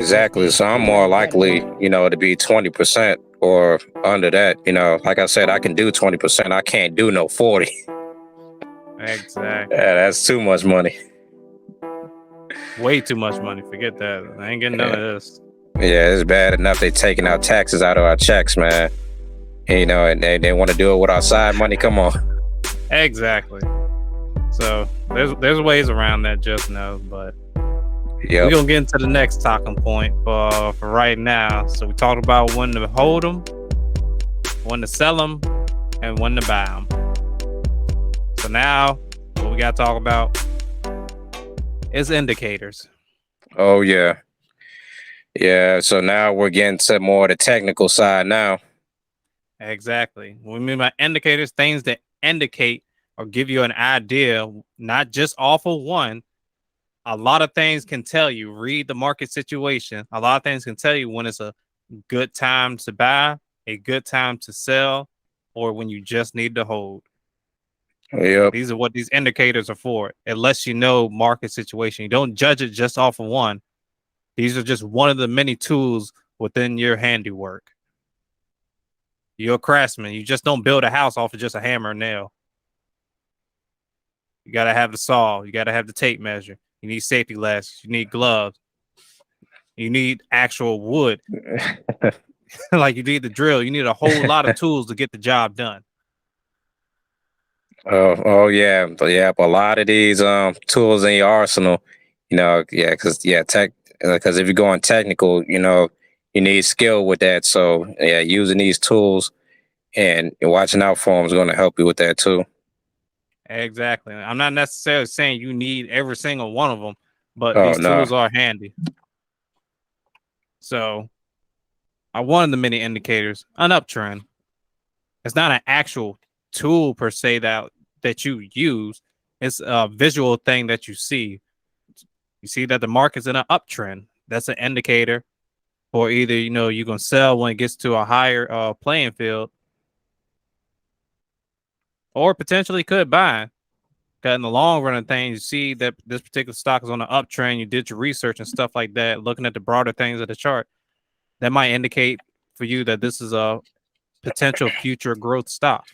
Exactly. So I'm more likely, to be 20% or under that. Like I said, I can do 20%. I can't do no 40. Exactly. Yeah, that's too much money. Way too much money. Forget that. I ain't getting none of Yeah, this. yeah, it's bad enough they taking out taxes out of our checks, man. And they want to do it with our side money. Come on. Exactly. So there's ways around that, just know. But we're Yep. gonna get into the next talking point for right now. So we talked about when to hold them, when to sell them, and when to buy them. So now what we gotta talk about is indicators. Oh yeah. Yeah. So now we're getting to more of the technical side now. Exactly. What we mean by indicators, things that indicate or give you an idea, not just off of one. A lot of things can tell you, read the market situation. A lot of things can tell you when it's a good time to buy, a good time to sell, or when you just need to hold. Yep. These are what these indicators are for. It lets you know market situation. You don't judge it just off of one. These are just one of the many tools within your handiwork. You're a craftsman. You just don't build a house off of just a hammer and nail. You got to have the saw. You got to have the tape measure. You need safety glasses. You need gloves. You need actual wood. Like you need the drill. You need a whole lot of tools to get the job done. Oh yeah, but yeah. A lot of these tools in your arsenal, yeah, because if you're going technical, you need skill with that. So yeah, using these tools and watching out for them is going to help you with that too. Exactly. I'm not necessarily saying you need every single one of them, but Oh these no. tools are handy. So, one of the many indicators, an uptrend. It's not an actual tool per se that you use. It's a visual thing that you see. You see that the market's in an uptrend. That's an indicator for either you're gonna sell when it gets to a higher playing field, or potentially could buy. 'Cause in the long run of things, you see that this particular stock is on an uptrend. You did your research and stuff like that, looking at the broader things of the chart. That might indicate for you that this is a potential future growth stock.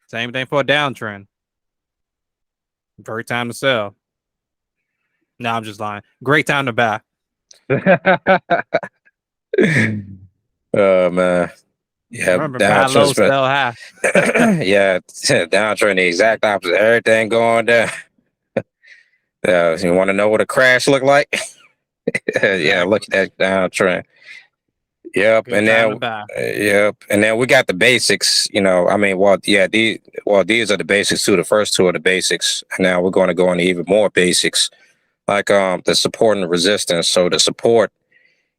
Same thing for a downtrend. Great time to sell. No, I'm just lying. Great time to buy. Oh man. Yeah, Remember, buy low, downtrend. sell high. Yeah, downtrend the exact opposite. Everything going down. You want to know what a crash look like? Yeah, look Exactly. at that downtrend. Yep, Good time to buy. and then we got the basics. I mean, these are the basics too. The first two are the basics. Now we're going to go into even more basics, like the support and the resistance. So the support,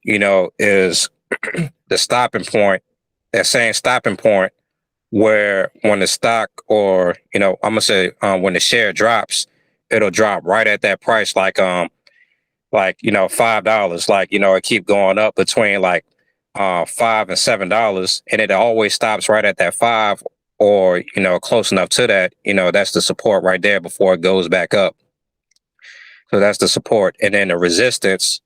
is the stopping point. That same stopping point where when the stock or I'm gonna say when the share drops, it'll drop right at that price, like $5, like it keep going up between like $5 and $7, and it always stops right at that five or close enough to that. That's the support right there before it goes back up. So that's the support, and then the resistance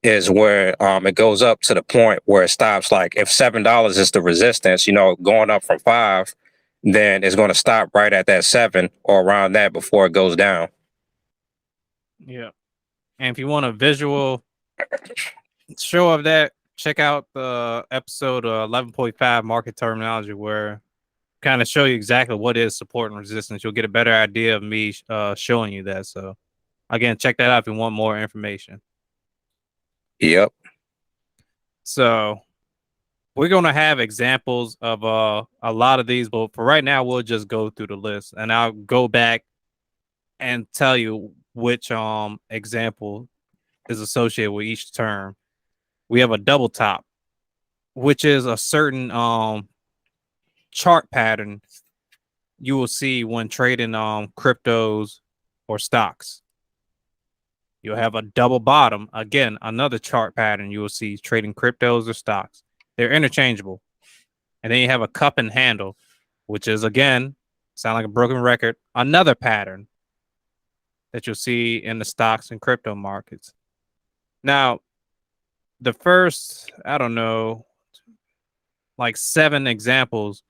is where it goes up to the point where it stops. Like if $7 is the resistance, going up from five, then it's going to stop right at that seven or around that before it goes down. Yeah. And if you want a visual show of that, check out the episode 11.5 market terminology, where kind of show you exactly what is support and resistance. You'll get a better idea of me showing you that. So again, check that out if you want more information. Yep. So we're going to have examples of a lot of these, but for right now, we'll just go through the list and I'll go back and tell you which example is associated with each term. We have a double top, which is a certain chart pattern you will see when trading cryptos or stocks. You'll have a double bottom, again, another chart pattern you will see trading cryptos or stocks. They're interchangeable. And then you have a cup and handle, which is, again, sound like a broken record, another pattern. that you'll see in the stocks and crypto markets. Now, the first, I don't know, like 7 examples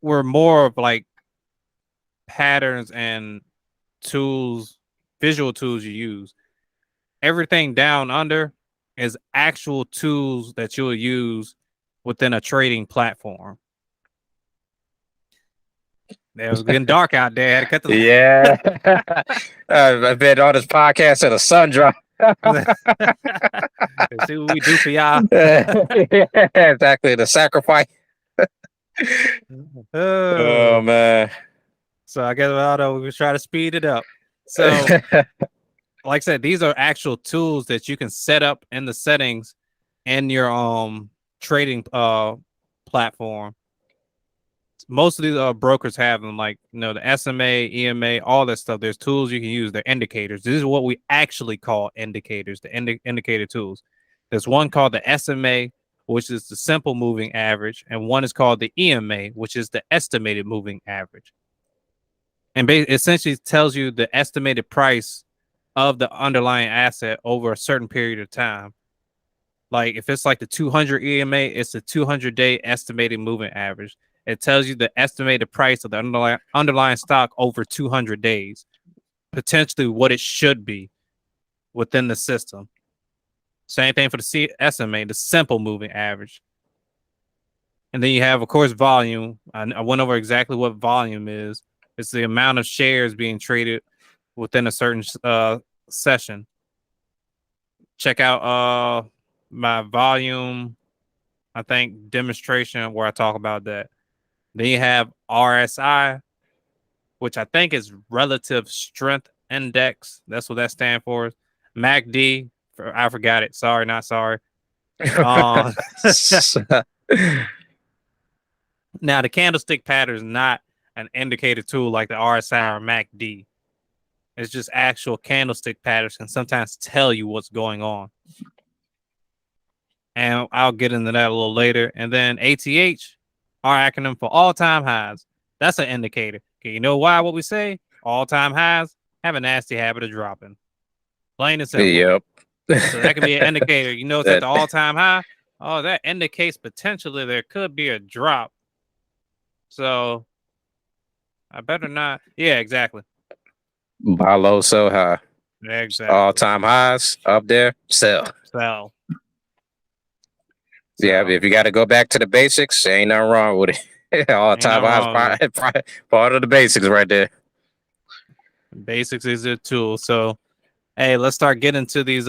were more of like patterns and tools, visual tools you use. Everything down under is actual tools that you'll use within a trading platform. It was getting dark out there. I had to cut the Yeah. I've been on this podcast till the sun drop. See what we do for y'all. Exactly. The sacrifice. Oh man. So I guess we was trying to speed it up. So like I said, these are actual tools that you can set up in the settings in your trading platform. Most of these brokers have them, like the SMA, EMA, all that stuff. There's tools you can use. They're indicators. This is what we actually call indicators, the indicator tools. There's one called the SMA, which is the simple moving average, and one is called the EMA, which is the estimated moving average. And essentially tells you the estimated price of the underlying asset over a certain period of time. Like if it's like the 200 EMA, it's the 200-day estimated moving average. It tells you the estimated price of the underlying stock over 200 days, potentially what it should be within the system. Same thing for the SMA, the simple moving average. And then you have, of course, volume. I went over exactly what volume is. It's the amount of shares being traded within a certain session. Check out my volume, I think, demonstration where I talk about that. Then you have RSI, which I think is relative strength index. That's what that stands for. MACD, I forgot it. Sorry, not sorry. Now the candlestick pattern is not an indicator tool like the RSI or MACD. It's just actual candlestick patterns can sometimes tell you what's going on. And I'll get into that a little later. And then ATH, our acronym for all-time highs. That's an indicator. Okay, you know why what we say? All-time highs have a nasty habit of dropping. Plain and simple. Yep. So that can be an indicator. You know it's at the all-time high. Oh, that indicates potentially there could be a drop. So I better not. Yeah, exactly. Buy low, sell high. Exactly. All-time highs up there, sell. So. Yeah, if you got to go back to the basics, ain't nothing wrong with it. All-time highs, part of the basics right there. Basics is a tool. So, hey, let's start getting to these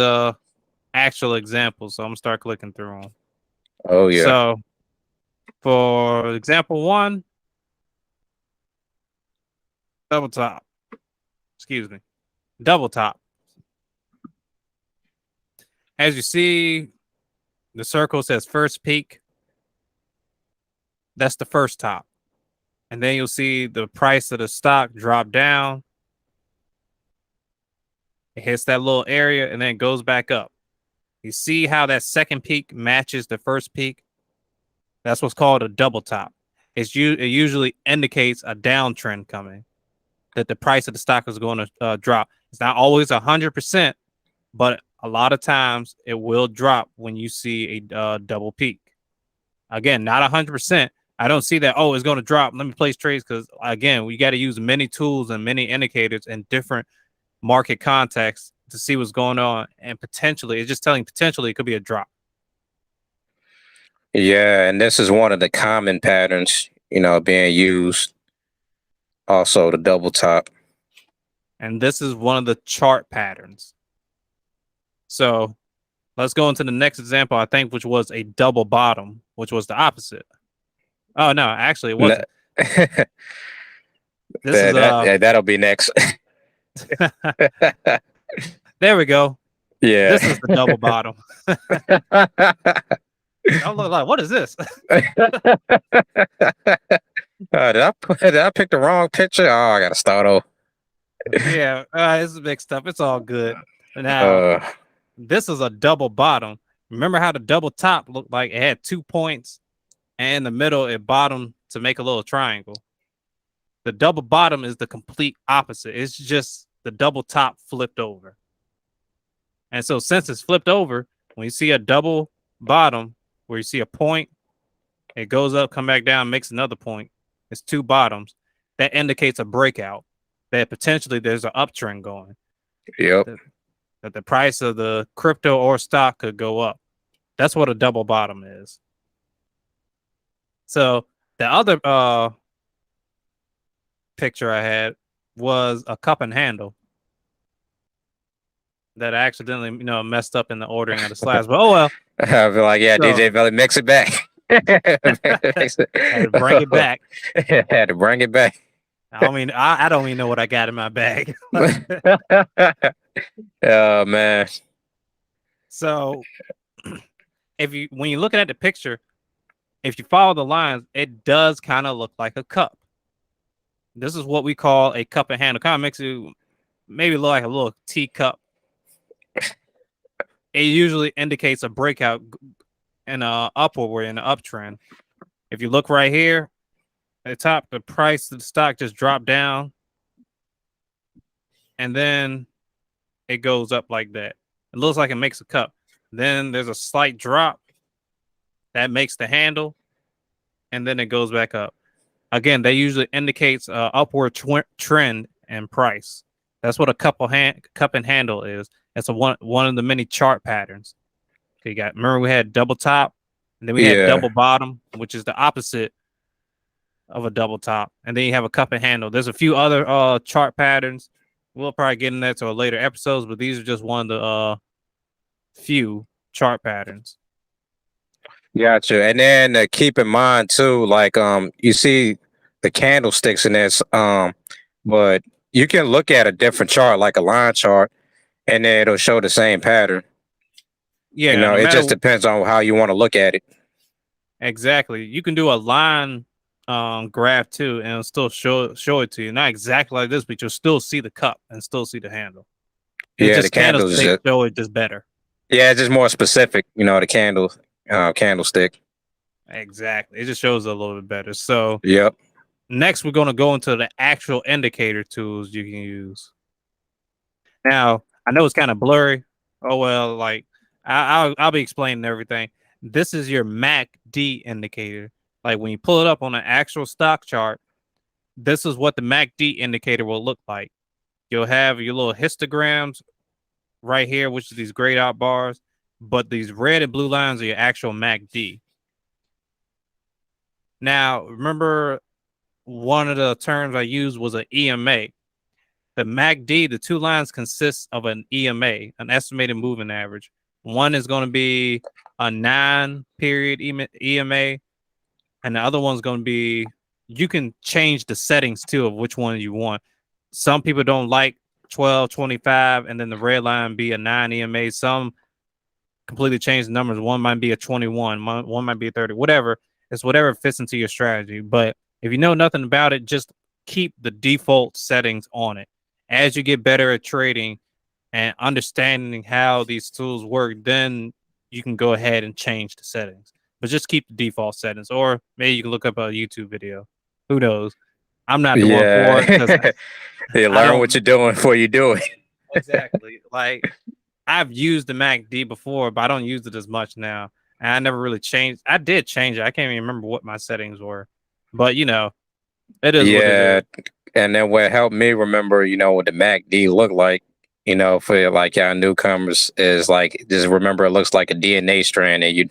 actual examples. So I'm gonna start clicking through them. Oh yeah. So, for example 1, double top. Excuse me, double top. As you see, the circle says first peak. That's the first top. And then you'll see the price of the stock drop down. It hits that little area and then goes back up. You see how that second peak matches the first peak? That's what's called a double top. It usually indicates a downtrend coming, that the price of the stock is going to drop. It's not always 100%, but a lot of times it will drop when you see a double peak. Again, not 100%. I don't see that, it's going to drop. Let me place trades because, again, we got to use many tools and many indicators in different market contexts to see what's going on. And potentially, it's just telling potentially it could be a drop. Yeah, and this is one of the common patterns, being used. Also, the double top. And this is one of the chart patterns. So let's go into the next example, I think, which was a double bottom, which was the opposite. Oh, no, actually, it wasn't. That'll be next. There we go. Yeah. This is the double bottom. I look like, what is this? Did I pick the wrong picture? Oh, I gotta start over. Yeah, it's mixed up. It's all good. Now, this is a double bottom. Remember how the double top looked like it had 2 points, and in the middle it bottomed to make a little triangle. The double bottom is the complete opposite. It's just the double top flipped over. And so since it's flipped over, when you see a double bottom where you see a point, it goes up, come back down, makes another point. It's two bottoms. That indicates a breakout, that potentially there's an uptrend going. Yep. That the price of the crypto or stock could go up. That's what a double bottom is. So the other picture I had was a cup and handle that I accidentally, messed up in the ordering of the slides. But oh well. I feel like, yeah, So, DJ Belly, mix it back. had to bring it back. Had to bring it back. I don't even know what I got in my bag. Oh man. So when you're looking at the picture, if you follow the lines, it does kind of look like a cup. This is what we call a cup and handle. Kind of makes it maybe look like a little teacup. It usually indicates a breakout in a upward, in an uptrend. If you look right here at the top, the price of the stock just dropped down, and then it goes up like that. It looks like it makes a cup. Then there's a slight drop that makes the handle, and then it goes back up. Again, that usually indicates upward trend in price. That's what a cup and handle is. That's one of the many chart patterns. Okay, remember we had double top, and then we had double bottom, which is the opposite of a double top, and then you have a cup and handle. There's a few other chart patterns. We'll probably get into that to later episodes, but these are just one of the few chart patterns. Gotcha. And then keep in mind too, like you see the candlesticks in this, but you can look at a different chart, like a line chart, and then it'll show the same pattern. Yeah, it just depends on how you want to look at it. Exactly. You can do a line graph too, and it'll still show it to you. Not exactly like this, but you'll still see the cup and still see the handle. The candlestick show it just better. Yeah, it's just more specific, the candlestick. Exactly. It just shows a little bit better. So yep. Next, we're going to go into the actual indicator tools you can use. Now, I know it's kind of blurry. Oh well, like I'll be explaining everything. This is your MACD indicator. Like when you pull it up on an actual stock chart, this is what the MACD indicator will look like. You'll have your little histograms right here, which is these grayed out bars, but these red and blue lines are your actual MACD. Now, remember one of the terms I used was an EMA. The MACD, the two lines consist of an EMA, an estimated moving average. One is going to be a 9-period EMA, and the other one's going to be, you can change the settings too of which one you want. Some people don't like 12, 25, and then the red line be a 9 EMA. Some completely change the numbers. One might be a 21, one might be a 30, whatever. It's whatever fits into your strategy. But if you know nothing about it, just keep the default settings on it. As you get better at trading and understanding how these tools work, then you can go ahead and change the settings. But just keep the default settings, or maybe you can look up a YouTube video. Who knows? I'm not the one for it. You learn what you're doing before you do it. Exactly. Like I've used the MACD before, but I don't use it as much now. And I never really changed. I did change it. I can't even remember what my settings were. But, it is what it is. And then what helped me remember, what the MACD looked like, for like our newcomers is like, just remember it looks like a DNA strand, and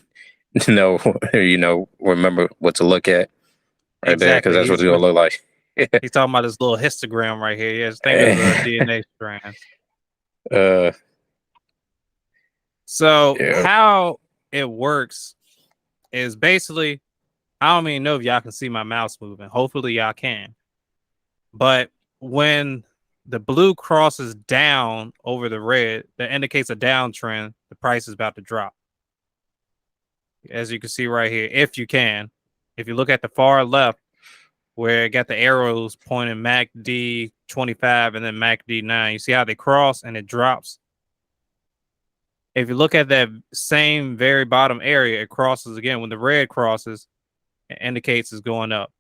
remember what to look at right there, because that's what it's going to look like. He's talking about this little histogram right here. Yeah, think of a DNA strand. So how it works is basically, I don't even know if y'all can see my mouse moving. Hopefully y'all can. But when the blue crosses down over the red, that indicates a downtrend. The price is about to drop. As you can see right here, if you can. If you look at the far left, where it got the arrows pointing MACD 25 and then MACD 9, you see how they cross and it drops? If you look at that same very bottom area, it crosses again. When the red crosses, it indicates it's going up.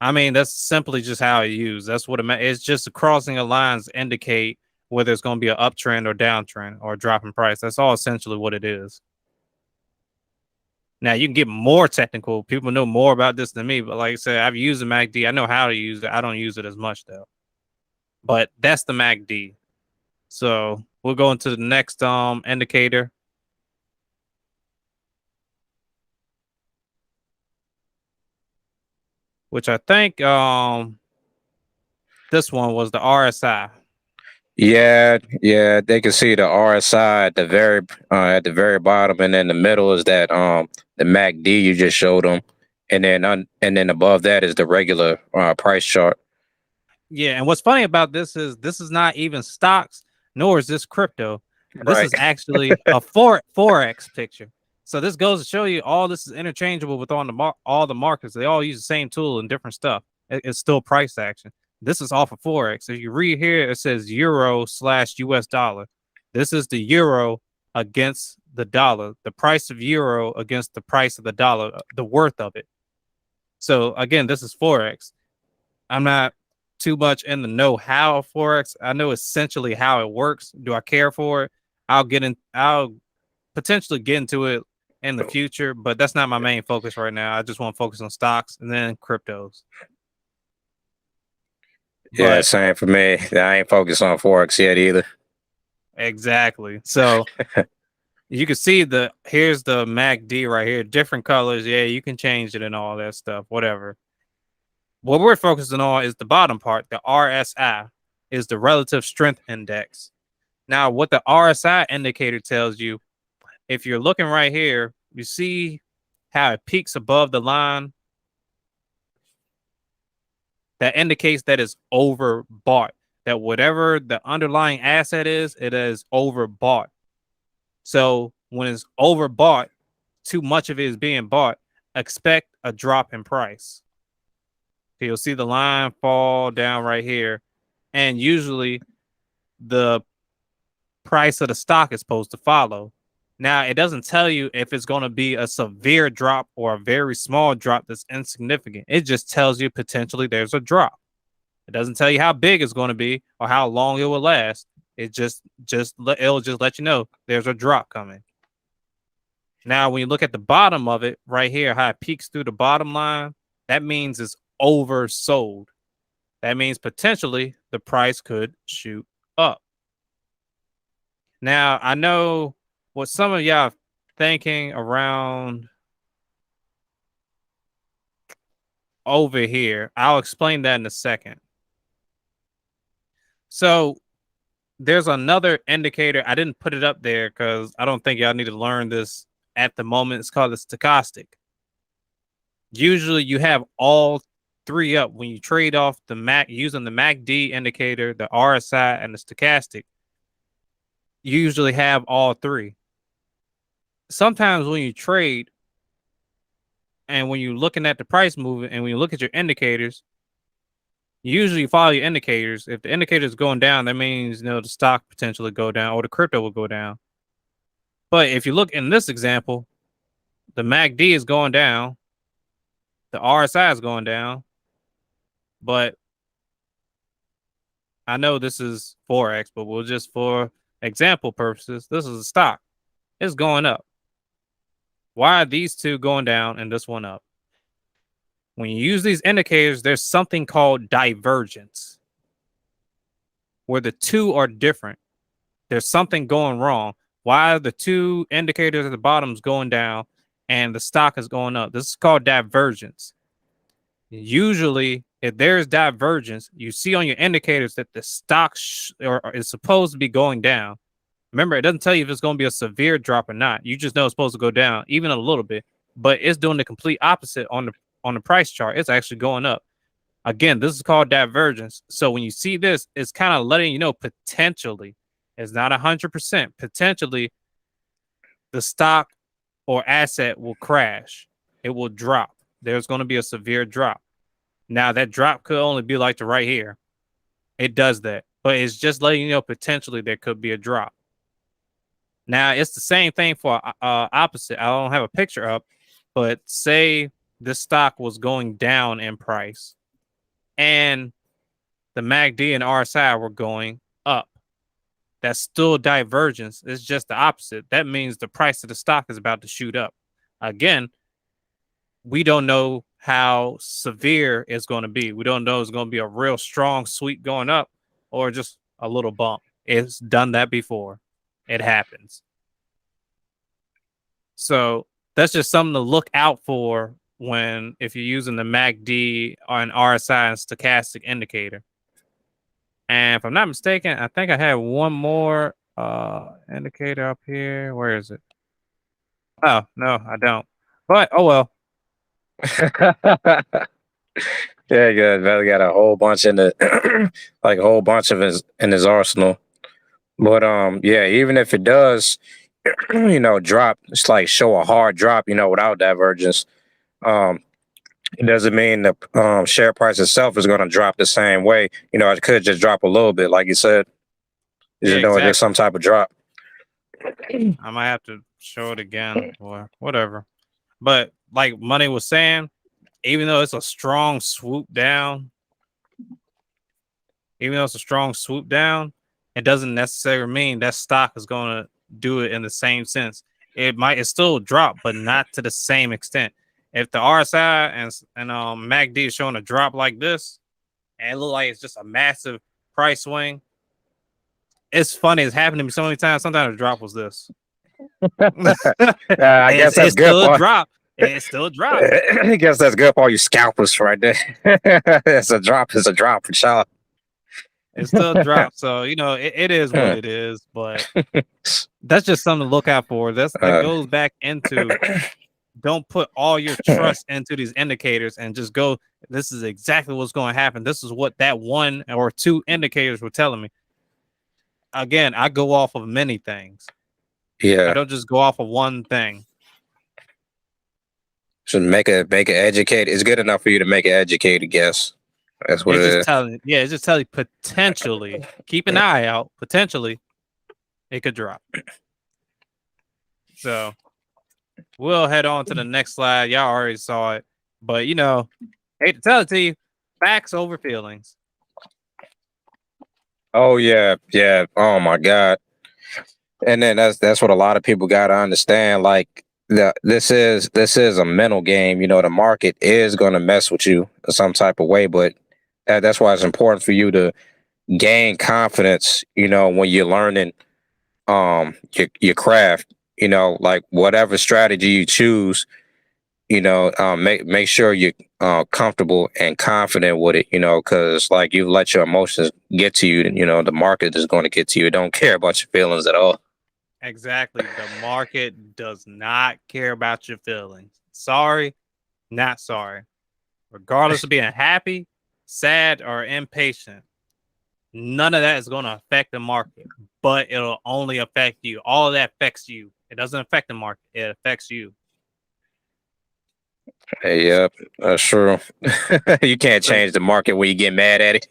I mean, that's simply just how it's used. That's what it's just the crossing of lines indicate whether it's going to be an uptrend or downtrend or a drop in price. That's all essentially what it is. Now you can get more technical. People know more about this than me, but like I said, I've used the MACD. I know how to use it. I don't use it as much though. But that's the MACD. So we'll go into the next indicator. Which I think this one was the RSI. Yeah, yeah, they can see the RSI at the very bottom, and then the middle is that the MACD you just showed them, and then above that is the regular price chart. Yeah, and what's funny about this is not even stocks, nor is this crypto. This Right. is actually a forex picture. So this goes to show you all this is interchangeable with all the markets. They all use the same tool and different stuff. It's still price action. This is off of forex. If you read here, it says euro/US dollar. This is the euro against the dollar, the price of euro against the price of the dollar, the worth of it. So again, this is forex. I'm not too much in the know-how of forex. I know essentially how it works. Do I care for it? I'll potentially get into it in the future, but that's not my main focus right now. I just want to focus on stocks and then cryptos. Yeah, But same for me. I ain't focused on forex yet either. exactly. So you can see here's the MACD right here, different colors. Yeah, you can change it and all that stuff, whatever. What we're focusing on is the bottom part. The RSI is the relative strength index. Now, what the RSI indicator tells you, if you're looking right here, you see how it peaks above the line. That indicates that it's overbought. That whatever the underlying asset is, it is overbought. So when it's overbought, too much of it is being bought, expect a drop in price. Okay, you'll see the line fall down right here. And usually the price of the stock is supposed to follow. Now, it doesn't tell you if it's going to be a severe drop or a very small drop that's insignificant. It just tells you potentially there's a drop. It doesn't tell you how big it's going to be or how long it will last. It'll just let you know there's a drop coming. Now, when you look at the bottom of it right here, how it peaks through the bottom line, that means it's oversold. That means potentially the price could shoot up. Now, I know what some of y'all are thinking around over here. I'll explain that in a second. So, there's another indicator. I didn't put it up there because I don't think y'all need to learn this at the moment. It's called the stochastic. Usually, you have all three up when you trade off the MAC using the MACD indicator, the RSI, and the stochastic. You usually have all three. Sometimes when you trade and when you're looking at the price movement and when you look at your indicators, you usually follow your indicators. If the indicator is going down, that means the stock potentially go down or the crypto will go down. But if you look in this example, the MACD is going down, the RSI is going down, but I know this is forex, but we'll just for example purposes, this is a stock. It's going up. Why are these two going down and this one up? When you use these indicators, there's something called divergence, where the two are different. There's something going wrong. Why are the two indicators at the bottom is going down and the stock is going up? This is called divergence. Usually, if there's divergence, you see on your indicators that the stock is supposed to be going down. Remember, it doesn't tell you if it's going to be a severe drop or not. You just know it's supposed to go down, even a little bit. But it's doing the complete opposite on the price chart. It's actually going up. Again, this is called divergence. So when you see this, it's kind of letting you know potentially, it's not 100%. Potentially, the stock or asset will crash. It will drop. There's going to be a severe drop. Now, that drop could only be like the right here. It does that. But it's just letting you know potentially there could be a drop. Now, it's the same thing for opposite. I don't have a picture up, but say this stock was going down in price. and the MACD and RSI were going up. That's still divergence. It's just the opposite. That means the price of the stock is about to shoot up. Again, we don't know how severe it's going to be. We don't know it's going to be a real strong sweep going up or just a little bump. It's done that before. It happens. So that's just something to look out for if you're using the MACD or an RSI and stochastic indicator. And if I'm not mistaken, I think I have one more indicator up here. Where is it? Oh, no, I don't. But oh well. Yeah, good. Valley got a whole bunch in the like a whole bunch of his in his arsenal. But yeah, even if it does, drop, it's like show a hard drop, without divergence. It doesn't mean the share price itself is going to drop the same way. It could just drop a little bit, like you said. Yeah, There's exactly. some type of drop. I might have to show it again or whatever. But like Money was saying, even though it's a strong swoop down, it doesn't necessarily mean that stock is going to do it in the same sense. It still drop, but not to the same extent. If the RSI and MACD is showing a drop like this, and it looks like it's just a massive price swing, it's funny. It's happened to me so many times. Sometimes the drop was this. I guess that's good still for a drop. It's still a drop. I guess that's good for all you scalpers right there. It's a drop for sure. It's still a drop. So it is what it is. But that's just something to look out for. That goes back into don't put all your trust into these indicators and just go, this is exactly what's going to happen. This is what that one or two indicators were telling me. Again, I go off of many things. Yeah. I don't just go off of one thing. So make it educated. It's good enough for you to make an educated guess. That's what it's telling you potentially keep an eye out. Potentially, it could drop. So we'll head on to the next slide. Y'all already saw it, but hate to tell it to you, facts over feelings. Oh yeah. Oh my God. And then that's what a lot of people got to understand. Like this is a mental game. The market is going to mess with you in some type of way, but that's why it's important for you to gain confidence. When you're learning your craft. Like whatever strategy you choose. Make sure you're comfortable and confident with it. Because like you let your emotions get to you. The market is going to get to you. It don't care about your feelings at all. Exactly. The market does not care about your feelings. Sorry, not sorry. Regardless of being happy, sad, or impatient, none of that is going to affect the market, but it'll only affect you. All of that affects you. It doesn't affect the market. It affects you. Hey, yep, that's true. You can't change the market when you get mad at it.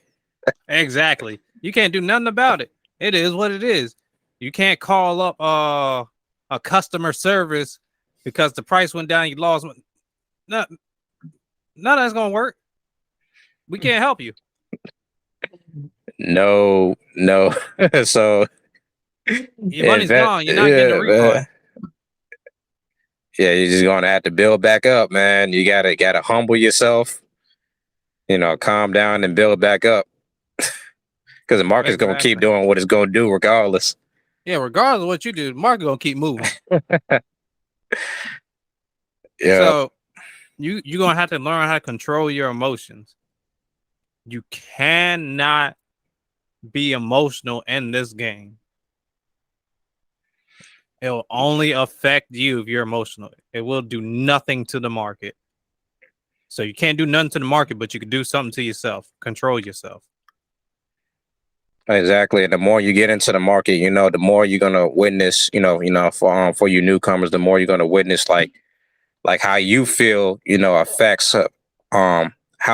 Exactly. You can't do nothing about it. It is what it is. You can't call up a customer service because the price went down. You lost. None of that's gonna work. We can't help you. No. So your money's gone. You're not getting a refund. Yeah, you're just gonna have to build back up, man. You gotta humble yourself. Calm down and build back up. Because the market's gonna keep doing what it's gonna do regardless. Yeah, regardless of what you do, the market gonna keep moving. Yeah. So you're gonna have to learn how to control your emotions. You cannot be emotional in this game. It will only affect you if you're emotional. It will do nothing to the market. So you can't do nothing to the market, but you can do something to yourself. Control yourself. Exactly. And the more you get into the market, the more you're gonna witness, for you newcomers, the more you're gonna witness like how you feel, affects how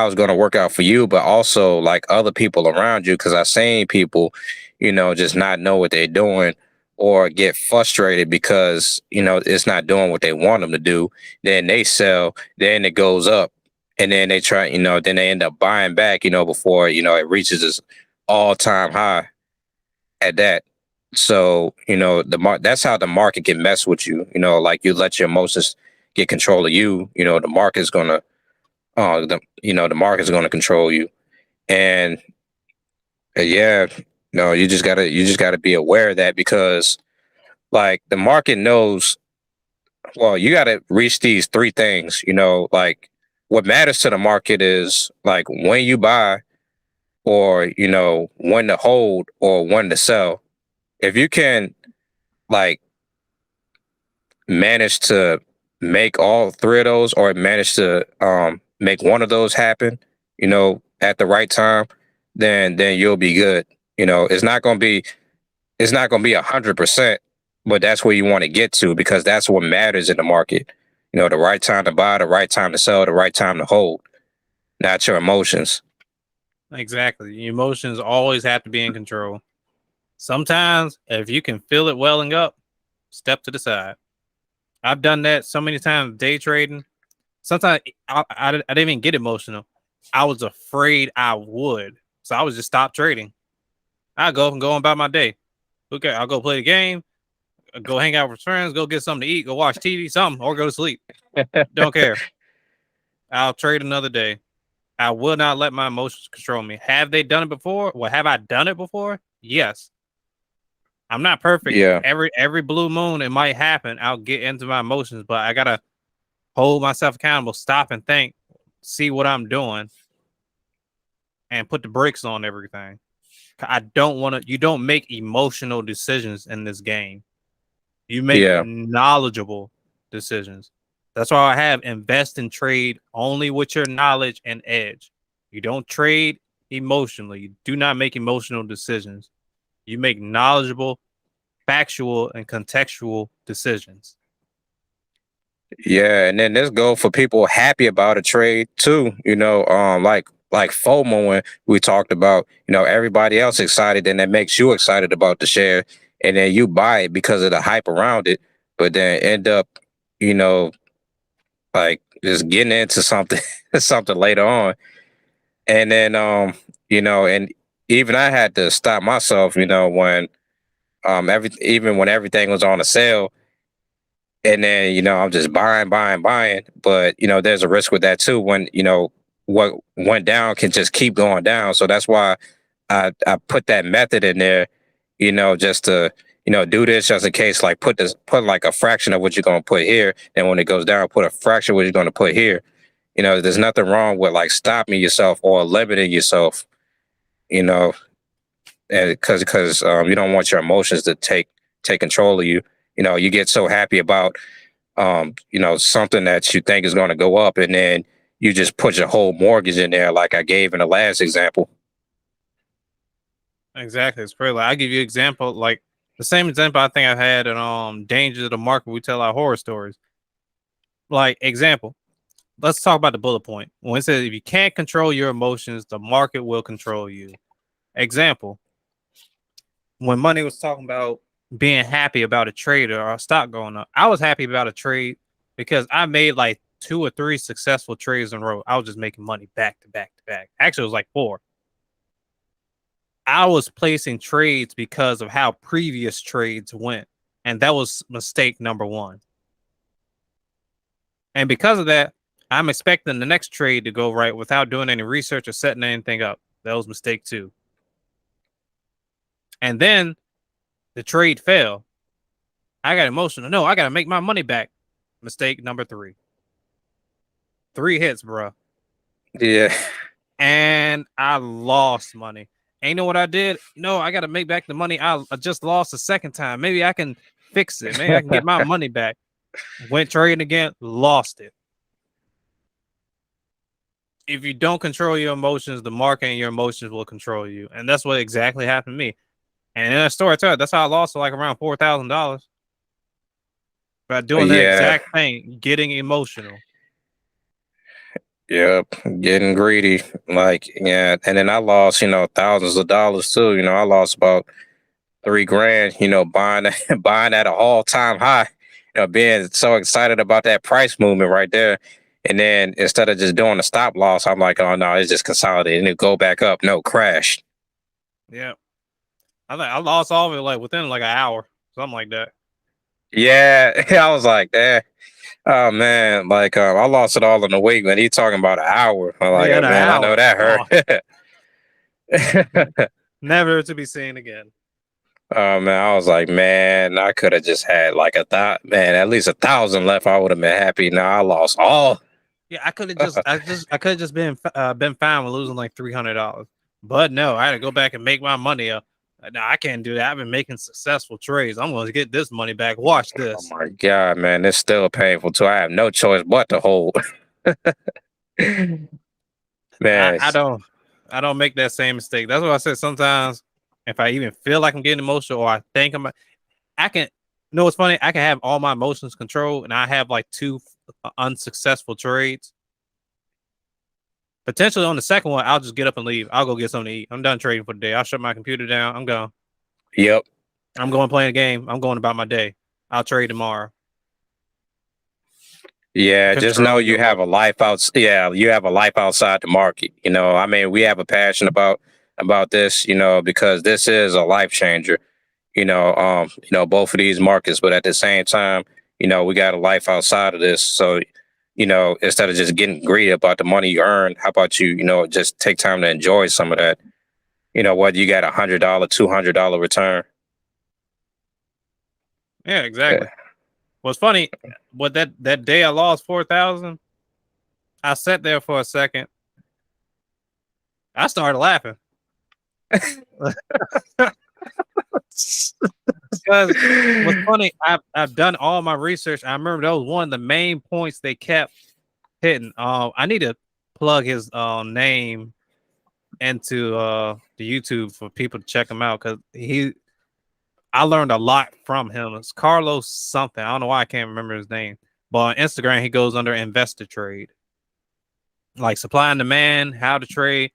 it's gonna work out for you, but also like other people around you. Because I've seen people, just not know what they're doing or get frustrated because it's not doing what they want them to do. Then they sell, then it goes up, and then they try, then they end up buying back, before it reaches its all-time high at that. So that's how the market can mess with you. Like you let your emotions get control of you. The market's gonna, the market's gonna control you. And yeah, no, you just gotta be aware of that, because like the market knows. Well, you gotta reach these three things. Like what matters to the market is like when you buy, or when to hold, or when to sell. If you can like manage to make all three of those, or manage to make one of those happen, at the right time, then you'll be good. It's not gonna be 100%, but that's where you want to get to, because that's what matters in the market. The right time to buy, the right time to sell, the right time to hold, not your emotions. Exactly. Your emotions always have to be in control. Sometimes, if you can feel it welling up, step to the side. I've done that so many times day trading. Sometimes I didn't even get emotional. I was afraid I would. So I was just stop trading. I go and go about my day. Okay, I'll go play the game, go hang out with friends, go get something to eat, go watch TV, something, or go to sleep. Don't care. I'll trade another day. I will not let my emotions control me. Have they done it before? Well, have I done it before? Yes. I'm not perfect. Yeah, Every blue moon it might happen. I'll get into my emotions, but I gotta hold myself accountable, stop and think, see what I'm doing, and put the brakes on everything. I don't want to. You don't make emotional decisions in this game. You make yeah, knowledgeable decisions. That's why I have invest and trade only with your knowledge and edge. You don't trade emotionally. You do not make emotional decisions. You make knowledgeable, factual, and contextual decisions. yeah. And then this go for people happy about a trade too. Like FOMO, when we talked about, everybody else excited, and that makes you excited about the share, and then you buy it because of the hype around it, but then end up, you know, like just getting into something something later on. And then and even I had to stop myself, when even when everything was on a sale, and then I'm just buying, but there's a risk with that too, when what went down can just keep going down. So that's why I put that method in there, just to do this just in case, like put like a fraction of what you're going to put here, and when it goes down, put a fraction of what you're going to put here. There's nothing wrong with like stopping yourself or limiting yourself, you know because you don't want your emotions to take control of you. You get so happy about something that you think is going to go up, and then you just put your whole mortgage in there, like I gave in the last example. Exactly. It's pretty. Like, I give you an example, like the same example I think I've had in Dangers of the Market. We tell our horror stories. Like example, let's talk about the bullet point. When it says if you can't control your emotions, the market will control you. Example, when Money was talking about being happy about a trade or a stock going up, I was happy about a trade because I made like 2 or 3 successful trades in a row. I was just making money back to back to back. Actually, it was like 4. I was placing trades because of how previous trades went. And that was mistake number 1. And because of that, I'm expecting the next trade to go right without doing any research or setting anything up. That was mistake 2. And then the trade failed. I got emotional. No, I got to make my money back. Mistake number 3. 3 hits, bro. Yeah. And I lost money. And you know what I did? No, I got to make back the money I just lost a second time. Maybe I can fix it. Maybe I can get my money back. Went trading again, lost it. If you don't control your emotions, the market and your emotions will control you. And that's what exactly happened to me. And in a story I tell, that's how I lost like around $4,000 by doing the Yeah. exact thing, getting emotional. Yep, getting greedy. Like, yeah, and then I lost, thousands of dollars too. I lost about 3 grand, buying buying at an all time high. Being so excited about that price movement right there. And then instead of just doing a stop loss, I'm like, oh no, it's just consolidated and it go back up. No, crash. Yeah. I think I lost all of it like within like an hour, something like that. Yeah, I was like, oh man, like I lost it all in a week. When he talking about an hour, I'm like, Yeah, oh, in an man, I know hour. that Oh, hurt. never to be seen again. Oh man, I was like, man, I could have just had like man, at least 1,000 left. I would have been happy. Now I lost all. Yeah, I could have just been fine with losing like $300, but no, I had to go back and make my money up. No, I can't do that. I've been making successful trades. I'm going to get this money back. Watch Oh this. my god, man, it's still painful too. I have no choice but to hold. I, Man, I don't, I don't make that same mistake. That's what I said. Sometimes, if I even feel like I'm getting emotional or I think I can. You know what's funny? I can have all my emotions controlled, and I have like two unsuccessful trades. Potentially on the second one, I'll just get up and leave. I'll go get something to eat. I'm done trading for the day. I'll shut my computer down. I'm gone. yep. I'm going playing a game. I'm going about my day. I'll trade tomorrow. Yeah, just know Control you your have a emotions. life out. Yeah, you have a life outside the market. I mean, we have a passion about this. Because this is a life changer. Both of these markets, but at the same time, we got a life outside of this. So, instead of just getting greedy about the money you earn, how about just take time to enjoy some of that. Whether you got $100, $200 return. Yeah, Yeah. exactly. What's funny, what that day I lost 4,000, I sat there for a second. I started laughing. Because what's funny, I've done all my research. I remember that was one of the main points they kept hitting. I need to plug his name into the YouTube for people to check him out because I learned a lot from him. It's Carlos something. I don't know why I can't remember his name. But on Instagram, he goes under investor trade. Like supply and demand, how to trade.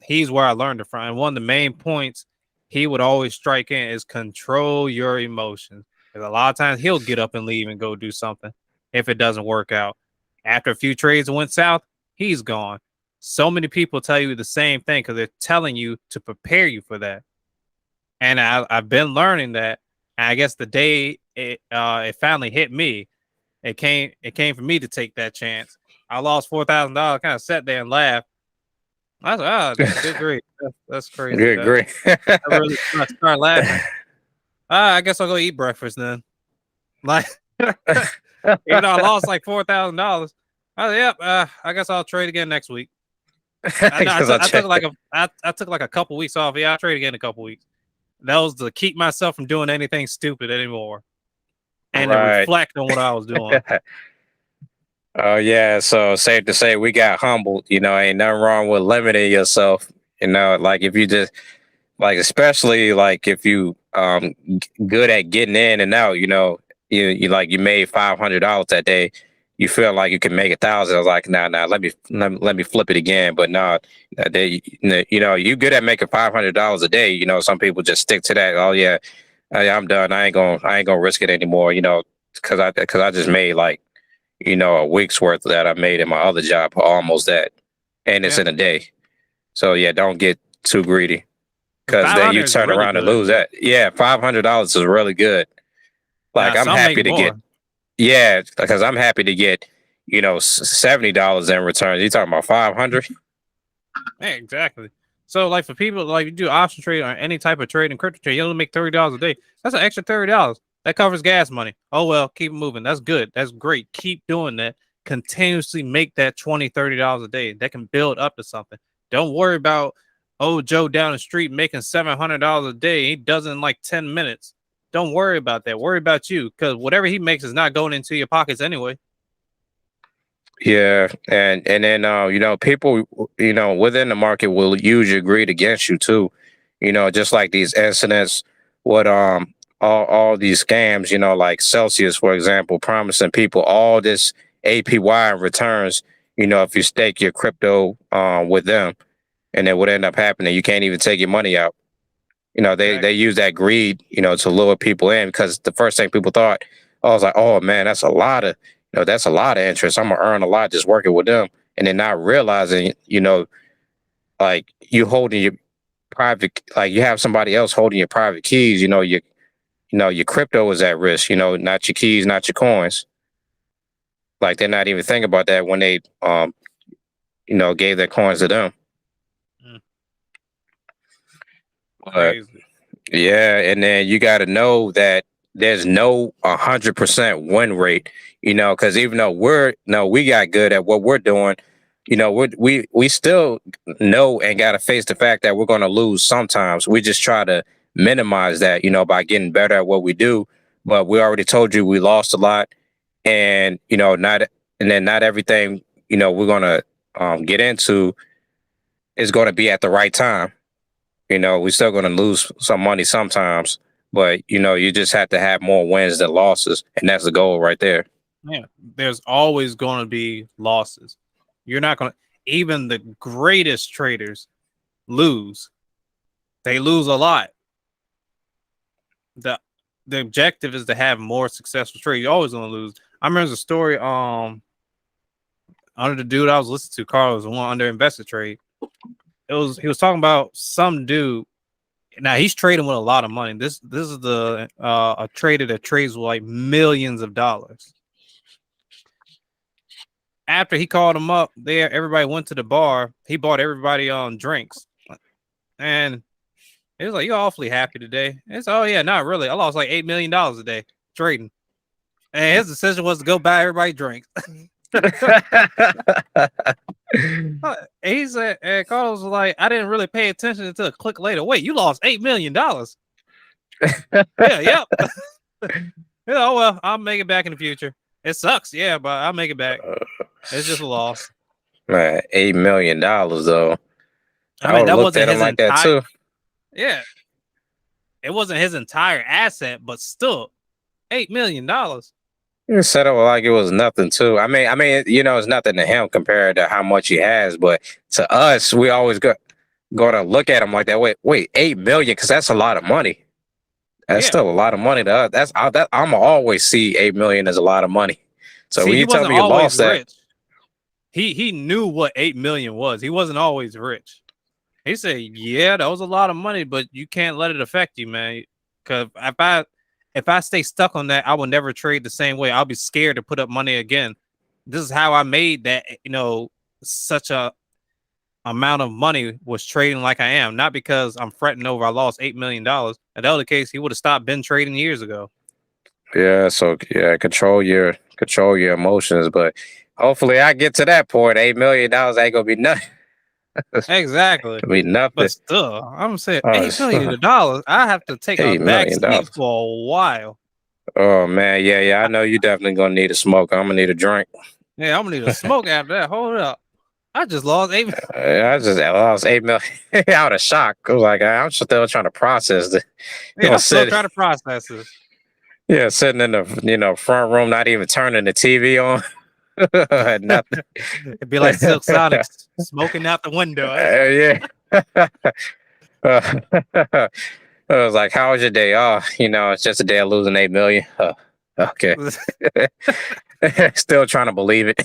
He's where I learned it from. And one of the main points he would always strike in is control your emotions. Because a lot of times he'll get up and leave and go do something if it doesn't work out. After a few trades went south, he's gone. So many people tell you the same thing because they're telling you to prepare you for that. And I've been learning that. And I guess the day it finally hit me, it came for me to take that chance. I lost $4,000. Kind of sat there and laughed. I was like, oh, good grief. That's crazy. Good, great. I really start laughing. I guess I'll go eat breakfast then. Like, even though I lost like $4,000, I was, yep. I guess I'll trade again next week. I took like a couple weeks off. Yeah, I'll trade again in a couple weeks. That was to keep myself from doing anything stupid anymore, and to Right. reflect on what I was doing. Oh yeah, so safe to say we got humbled. Ain't nothing wrong with limiting yourself. Like if you just like, especially like if you good at getting in and out. You like you made $500 that day. You feel like you can make 1,000. I was like, nah, let me flip it again. But nah, you good at making $500 a day. Some people just stick to that. Oh yeah, I'm done. I ain't gonna risk it anymore. Because I just made like a week's worth that I made in my other job, almost that, and it's Yeah. in a day. So yeah, don't get too greedy, because then you 500 is turn really around and good. lose that. Yeah, $500 is really good. Like Now I'm some make happy to more. get, yeah, because I'm happy to get $70 in returns. You talking about 500? Yeah, exactly. So like for people like you do option trade or any type of trade in crypto trade, you only make $30 a day. That's an extra $30. That covers gas money. Oh well, keep moving. That's good. That's great. Keep doing that. Continuously make that $20-$30 a day. That can build up to something. Don't worry about Joe down the street making $700 a day. He does it in like 10 minutes. Don't worry about that. Worry about you because whatever he makes is not going into your pockets anyway. Yeah, and then people within the market will use your greed against you too. Just like these incidents, what all these scams. Like Celsius, for example, promising people all this APY in returns. If you stake your crypto with them, and then what end up happening, you can't even take your money out. They use that greed, to lure people in, because the first thing people thought, I was like, oh man, that's a lot of, You know, that's a lot of interest. I'm gonna earn a lot just working with them, and then not realizing, like you holding your private, like you have somebody else holding your private keys. Your crypto is at risk. Not your keys, not your coins. Like they're not even thinking about that when they gave their coins to them. Mm, But crazy. yeah, and then you got to know that there's no 100% win rate. Because even though we got good at what we're doing, we still know and got to face the fact that we're going to lose sometimes. We just try to minimize that, by getting better at what we do. But we already told you we lost a lot, and not everything we're gonna get into is going to be at the right time. We're still going to lose some money sometimes, but you just have to have more wins than losses, and that's the goal right there. Yeah, there's always going to be losses. You're not going to, even the greatest traders lose. They lose a lot. The the objective is to have more successful trade. You're always going to lose. I remember the story under the dude I was listening to, Carlos, the one under investor trade. He was talking about some dude. Now he's trading with a lot of money. This is the a trader that trades with like millions of dollars. After he called him up, there everybody went to the bar. He bought everybody on drinks, and he was like, "You're awfully happy today." And it's, "Oh yeah, not really. I lost like $8 million a day trading." And his decision was to go buy everybody drinks. He said, and Carlos was like, "I didn't really pay attention until a click later. Wait, you lost $8 million?" Yeah, yep. Oh well, I'll make it back in the future. It sucks, yeah, but I'll make it back. It's just a loss. Man, $8 million though. I I mean, would have that looked at wasn't him his like that entire. too. Yeah, it wasn't his entire asset, but still, $8 million. You said it like it was nothing too. It's nothing to him compared to how much he has, but to us, we always going to look at him like that. Wait, 8 million, because that's a lot of money. That's Yeah. still a lot of money to us. I'm gonna always see 8 million as a lot of money. So See, when he you tell wasn't me you always lost that, rich. He knew what 8 million was. He wasn't always rich. He said, "Yeah, that was a lot of money, but you can't let it affect you, man. Because if I stay stuck on that, I will never trade the same way. I'll be scared to put up money again. This is how I made that. Such a amount of money was trading like I am, not because I'm fretting over I lost $8 million. If that was the case, he would have stopped been trading years ago. yeah. So yeah, control your emotions. But hopefully, I get to that point. $8 million ain't gonna be nothing. Exactly. Be nothing. But still, I'm saying Oh, $8 million. I have to take a $8 back million seat dollars. for a while. Oh man, yeah. I know you definitely gonna need a smoke. I'm gonna need a drink. Yeah, I'm gonna need a smoke after that. Hold up. I just lost $8 million. I lost 8 million. Out of shock. I was like, I'm still trying to process the. Yeah, I'm still Sit, trying to process this. yeah, sitting in the front room, not even turning the TV on. Nothing. It'd be like Silk Sonic smoking out the window. Yeah. I was like, "How was your day?" Oh, it's just a day of losing 8 million. Okay. Still trying to believe it.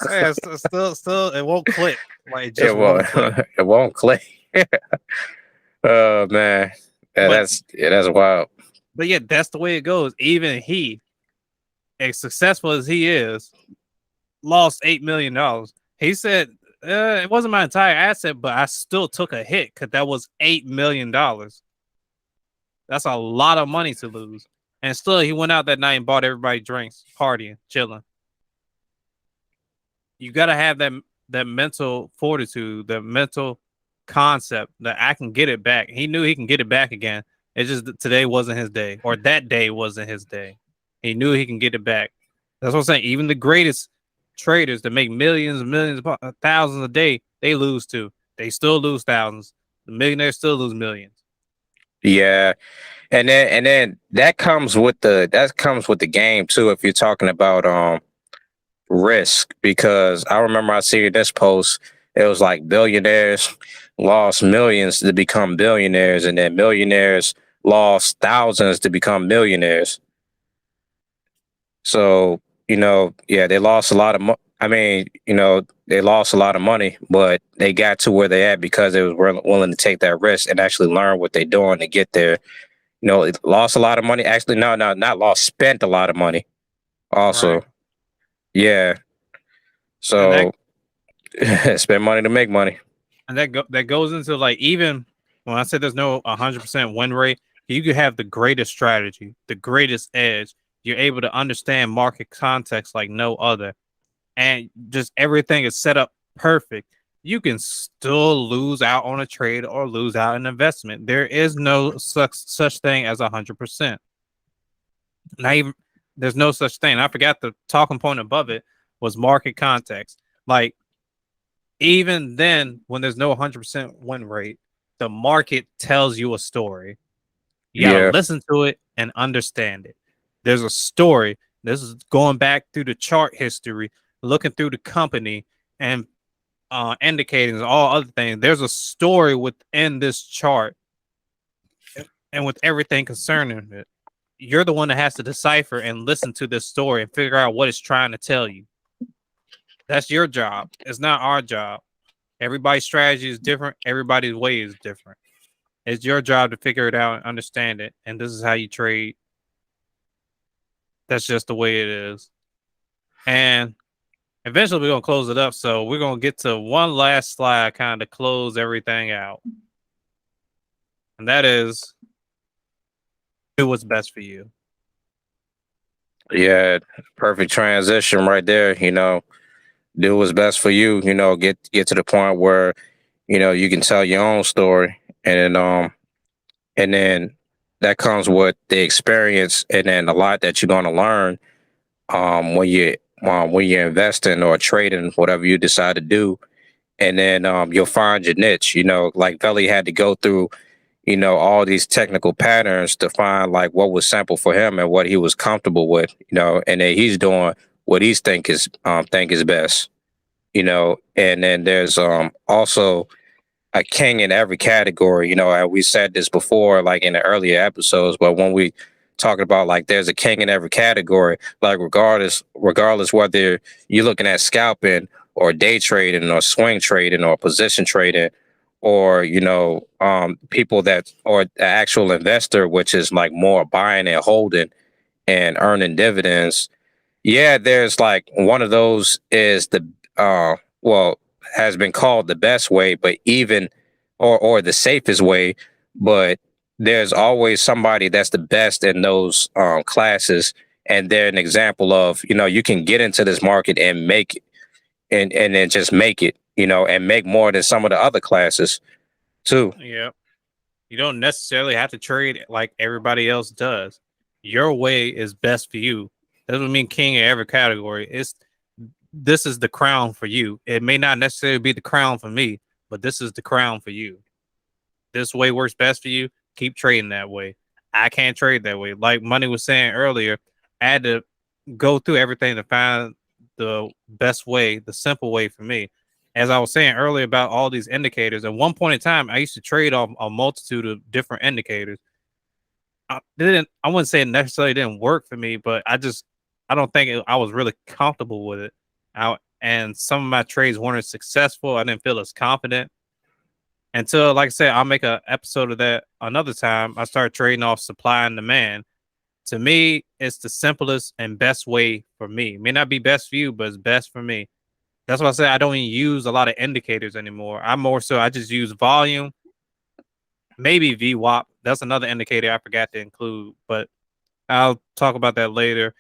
Yeah, still, it won't click. Like it It just won't. won't click. It won't click. Oh man, But that's wild. yeah, that's the way it goes. Even he, as successful as he is, lost $8 million. He said it wasn't my entire asset, but I still took a hit because that was $8 million. That's a lot of money to lose. And still, he went out that night and bought everybody drinks, partying, chilling. You got to have that mental fortitude, that mental concept that I can get it back. He knew he can get it back again. It's just that today wasn't his day, or that day wasn't his day. He knew he can get it back. That's what I'm saying. Even the greatest traders that make millions and millions, thousands a day, they lose too. They still lose thousands. The millionaires still lose millions. Yeah, and then that comes with the game too. If you're talking about risk, because I remember I see this post. It was like billionaires lost millions to become billionaires, and then millionaires lost thousands to become millionaires. So they lost a lot of I mean, they lost a lot of money, but they got to where they at because they was willing to take that risk and actually learn what they're doing to get there. It lost a lot of money. Actually, no, not lost. Spent a lot of money. Right. Also, yeah. And that So spend money to make money. and that goes into like, even when I said there's no 100% win rate, you could have the greatest strategy, the greatest edge. You're able to understand market context like no other, and just everything is set up perfect. You can still lose out on a trade or lose out an investment. There is no such thing as 100%. Not even There's no such thing. I forgot the talking point above it was market context. Like, even then, when there's no 100% win rate, the market tells you a story. You got to Yeah, listen to it and understand it. There's a story. This is going back through the chart history, looking through the company and indicators, all other things. There's a story within this chart and with everything concerning it. You're the one that has to decipher and listen to this story and figure out what it's trying to tell you. That's your job. It's not our job. Everybody's strategy is different. Everybody's way is different. It's your job to figure it out and understand it. And this is how you trade. That's just the way it is. And eventually we're going to close it up. So we're going to get to one last slide kind of close everything out. And that is, do what's best for you. yeah. Perfect transition right there. Do what's best for you. Get to the point where you can tell your own story, and then that comes with the experience, and then a lot that you're going to learn when you're investing or trading, whatever you decide to do, and then you'll find your niche. Like Veli had to go through all these technical patterns to find like what was simple for him and what he was comfortable with. And then he's doing what he think is best. And then there's also a king in every category. And we said this before, like in the earlier episodes, but when we talking about like there's a king in every category, like regardless whether you're looking at scalping or day trading or swing trading or position trading, or people that or the actual investor, which is like more buying and holding and earning dividends. Yeah, there's like one of those is the well, has been called the best way, but even or the safest way, but there's always somebody that's the best in those classes, and they're an example of you can get into this market and make it, and then just make it, and make more than some of the other classes too. Yeah. You don't necessarily have to trade like everybody else does. Your way is best for you. That doesn't mean king in every category. This is the crown for you. It may not necessarily be the crown for me, but this is the crown for you. This way works best for you. Keep trading that way. I can't trade that way. Like Money was saying earlier, I had to go through everything to find the best way, the simple way for me. As I was saying earlier about all these indicators, at one point in time, I used to trade off a multitude of different indicators. I wouldn't say it necessarily didn't work for me, but I don't think I was really comfortable with it. And some of my trades weren't as successful. I didn't feel as confident until, like I said, I'll make an episode of that another time. I started trading off supply and demand. To me, it's the simplest and best way for me. It may not be best for you, but it's best for me. That's why I say I don't even use a lot of indicators anymore. I just use volume, maybe VWAP. That's another indicator I forgot to include, but I'll talk about that later.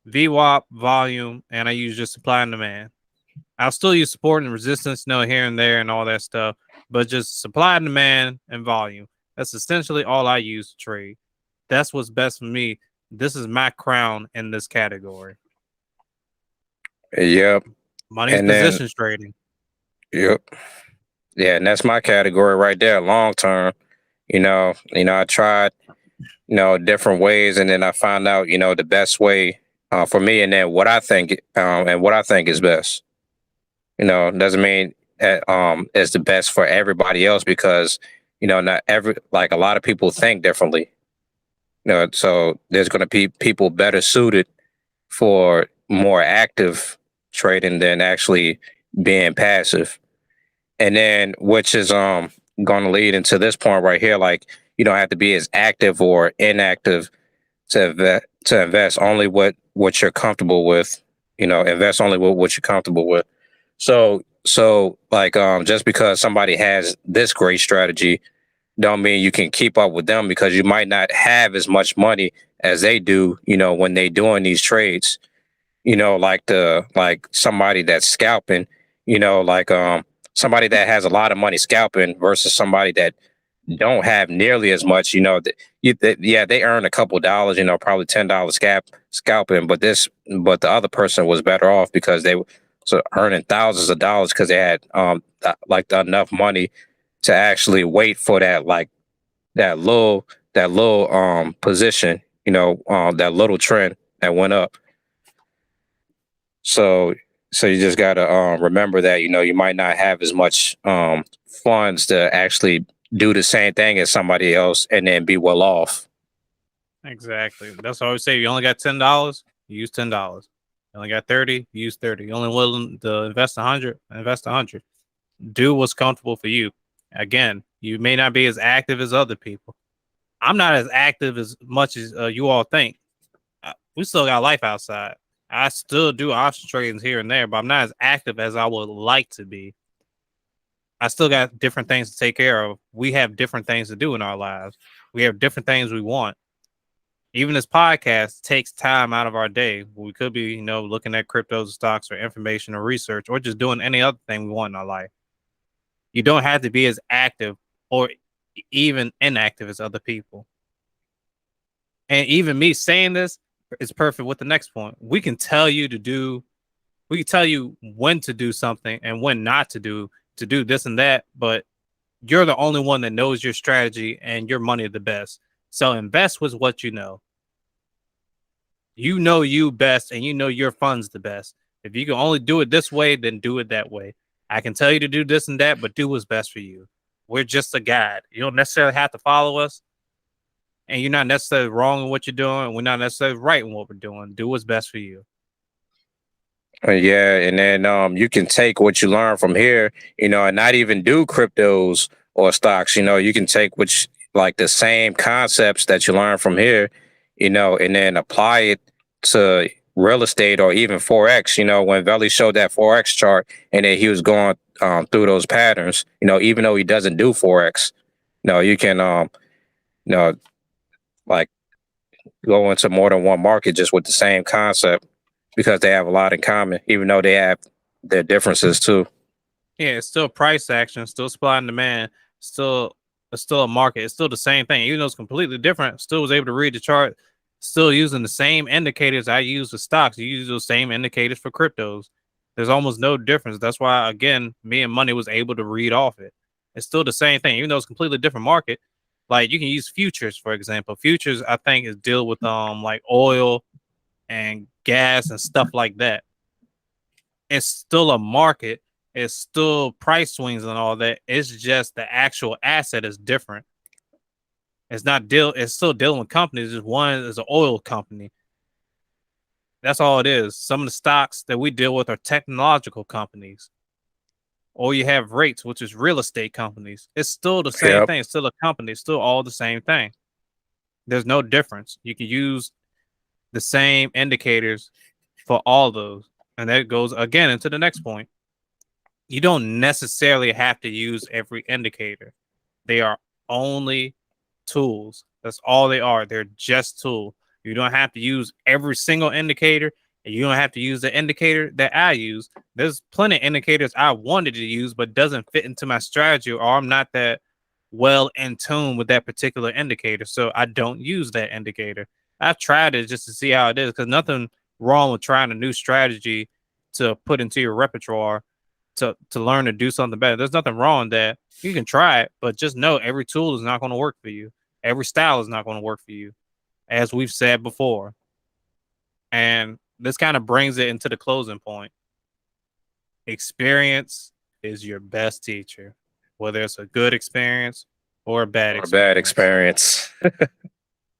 VWAP, volume, and I use just supply and demand. I'll still use support and resistance, here and there and all that stuff, but just supply and demand and volume. That's essentially all I use to trade. That's what's best for me. This is my crown in this category. Yep. Money's And then positions trading. yep. Yeah, and that's my category right there, long term. I tried, different ways, and then I found out, the best way for me, and then what I think is best. Doesn't mean is the best for everybody else, because not every like a lot of people think differently. So there's going to be people better suited for more active trading than actually being passive. And then which is going to lead into this point right here, like you don't have to be as active or inactive to invest only what you're comfortable with. Invest only what you're comfortable with. So like just because somebody has this great strategy don't mean you can keep up with them, because you might not have as much money as they do, when they doing these trades. Like somebody that's scalping, like somebody that has a lot of money scalping versus somebody that don't have nearly as much. Yeah, they earn a couple dollars, probably $10 scalping, but the other person was better off because they were earning thousands of dollars because they had like enough money to actually wait for that, like that little position, that little trend that went up. So so you just gotta remember that you might not have as much funds to actually do the same thing as somebody else and then be well off. Exactly. That's what I always say. You only got $10, you use $10. You only got 30, you use 30. You only willing to invest 100, invest 100. Do what's comfortable for you. Again, you may not be as active as other people. I'm not as active as much as you all think. We still got life outside. I still do option tradings here and there, but I'm not as active as I would like to be. I still got different things to take care of. We have different things to do in our lives. We have different things we want. Even this podcast takes time out of our day. We could be, looking at cryptos, stocks, or information or research, or just doing any other thing we want in our life. You don't have to be as active or even inactive as other people. And even me saying this is perfect with the next point. We can tell you when to do something and when not to do this and that, but you're the only one that knows your strategy and your money the best. So invest with what you know. You know you best and you know your funds the best. If you can only do it this way, then do it that way. I can tell you to do this and that, but do what's best for you. We're just a guide. You don't necessarily have to follow us, and you're not necessarily wrong in what you're doing. We're not necessarily right in what we're doing. Do what's best for you. Yeah, and then you can take what you learn from here, and not even do cryptos or stocks. You can take like the same concepts that you learn from here, and then apply it to real estate or even forex. When Veli showed that forex chart, and then he was going through those patterns. Even though he doesn't do forex, you can like go into more than one market just with the same concept, because they have a lot in common, even though they have their differences too. Yeah, it's still price action, still supply and demand, still it's still a market. It's still the same thing. Even though it's completely different, still was able to read the chart, still using the same indicators I use with stocks. You use those same indicators for cryptos. There's almost no difference. That's why, again, me and Money was able to read off it. It's still the same thing, even though it's completely different market. Like you can use futures, for example. Futures, I think, is deal with like oil and gas and stuff like that. It's still a market. It's still price swings and all that. It's just the actual asset is different. It's still dealing with companies. Just one is an oil company. That's all it is. Some of the stocks that we deal with are technological companies. Or you have rates, which is real estate companies. It's still the same Yep. thing. It's still a company. It's still all the same thing. There's no difference. You can use the same indicators for all those. And that goes again into the next point. You don't necessarily have to use every indicator. They are only tools. That's all they are. They're just tools. You don't have to use every single indicator, and you don't have to use the indicator that I use. There's plenty of indicators I wanted to use, but doesn't fit into my strategy, or I'm not that well in tune with that particular indicator. So I don't use that indicator. I've tried it just to see how it is, because nothing wrong with trying a new strategy to put into your repertoire to learn to do something better. There's nothing wrong with that. You can try it, but just know every tool is not going to work for you. Every style is not going to work for you, as we've said before. And this kind of brings it into the closing point. Experience is your best teacher, whether it's a good experience or a bad Or a bad experience. experience.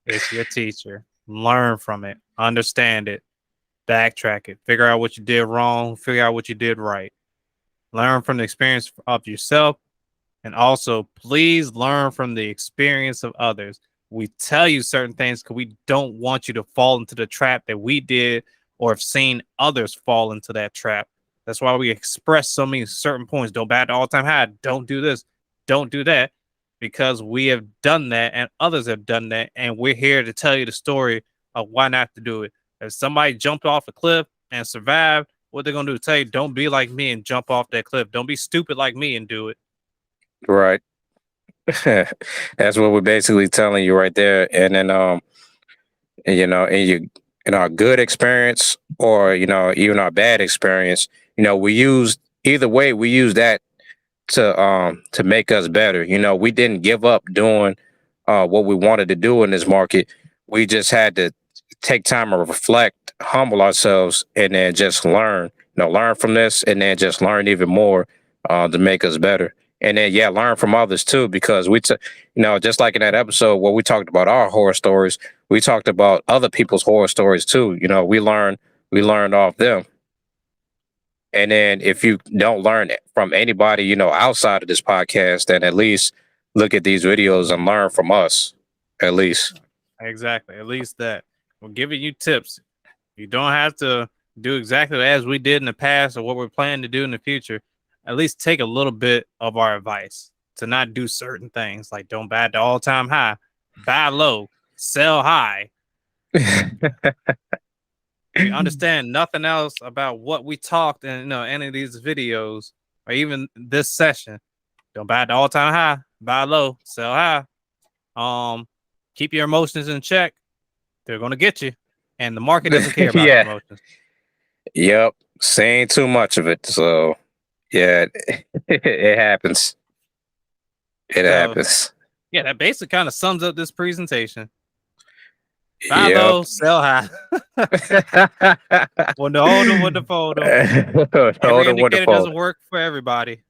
It's your teacher. Learn from it, understand it. backtrack it, figure out what you did wrong, figure out what you did right, learn from the experience of yourself, and also please learn from the experience of others. We tell you certain things because we don't want you to fall into the trap that we did or have seen others fall into that trap. That's why we express so many certain points. Don't bat the all-time high. Don't do this. Don't do that. Because we have done that and others have done that. And we're here to tell you the story of why not to do it. If somebody jumped off a cliff and survived, what they're going to do is tell you, don't be like me and jump off that cliff. Don't be stupid like me and do it. Right. That's what we're basically telling you right there. And then, in our good experience or, even our bad experience, we use either way, we use that to make us better. We didn't give up doing what we wanted to do in this market. We just had to take time to reflect, humble ourselves, and then just learn. Learn from this, and then just learn even more to make us better. And then learn from others too, because just like in that episode where we talked about our horror stories, we talked about other people's horror stories too. We learned off them. And then if you don't learn from anybody, outside of this podcast, then at least look at these videos and learn from us, at least. Exactly. At least that. We're giving you tips. You don't have to do exactly as we did in the past or what we're planning to do in the future. At least take a little bit of our advice to not do certain things, like don't buy the all-time high, buy low, sell high. We understand nothing else about what we talked in any of these videos or even this session. Don't buy the all-time high, buy low, sell high. Keep your emotions in check. They're gonna get you, and the market doesn't care about your emotions. Yep, saying too much of it. So it happens. It happens. Yeah, that basically kind of sums up this presentation. Buy low, sell high. When the hold with the photo. Every indicator doesn't work for everybody.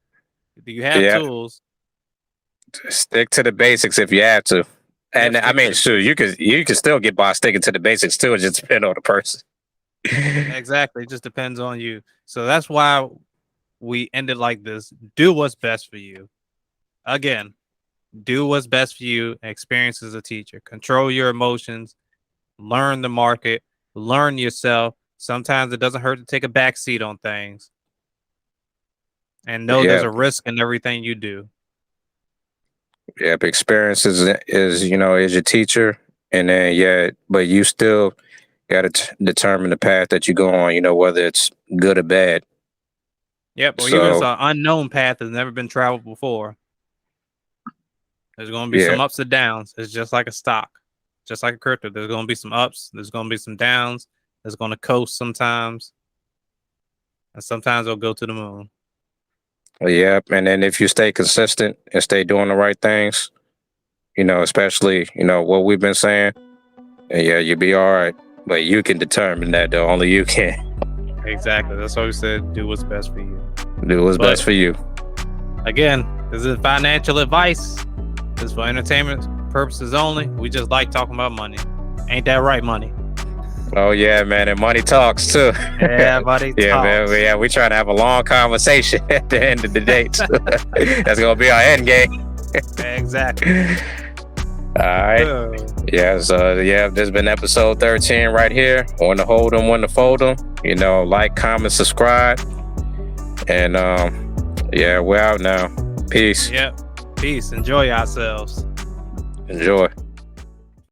Do you have tools? Stick to the basics if you have to. And I mean, sure, you can still get by sticking to the basics too. It just depends on the person. Exactly. It just depends on you. So that's why we ended like this. Do what's best for you. Again, do what's best for you. Experience as a teacher. Control your emotions. Learn the market. Learn yourself. Sometimes it doesn't hurt to take a back seat on things. And know there's a risk in everything you do. Yeah, but experience is your teacher. And then, but you still got to determine the path that you go on, whether it's good or bad. Yep, or even it's an unknown path that's never been traveled before. There's going to be some ups and downs. It's just like a stock, just like a crypto. There's going to be some ups. There's going to be some downs. There's going to coast sometimes. And sometimes it'll go to the moon. Yeah, and then if you stay consistent and stay doing the right things, especially, what we've been saying, you'll be all right. But you can determine that, though. Only you can. Exactly. That's why we said do what's best for you. Do what's best for you. Again, this is financial advice. This is for entertainment purposes only. We just like talking about money. Ain't that right, money? Oh, yeah, man. And money talks, too. Yeah, money talks. Man. We trying to have a long conversation at the end of the day. That's going to be our end game. Exactly. All right. This has been episode 13 right here. When to hold them, when to fold them. Like, comment, subscribe. And, we're out now. Peace. Yep. Peace. Enjoy yourselves. Enjoy.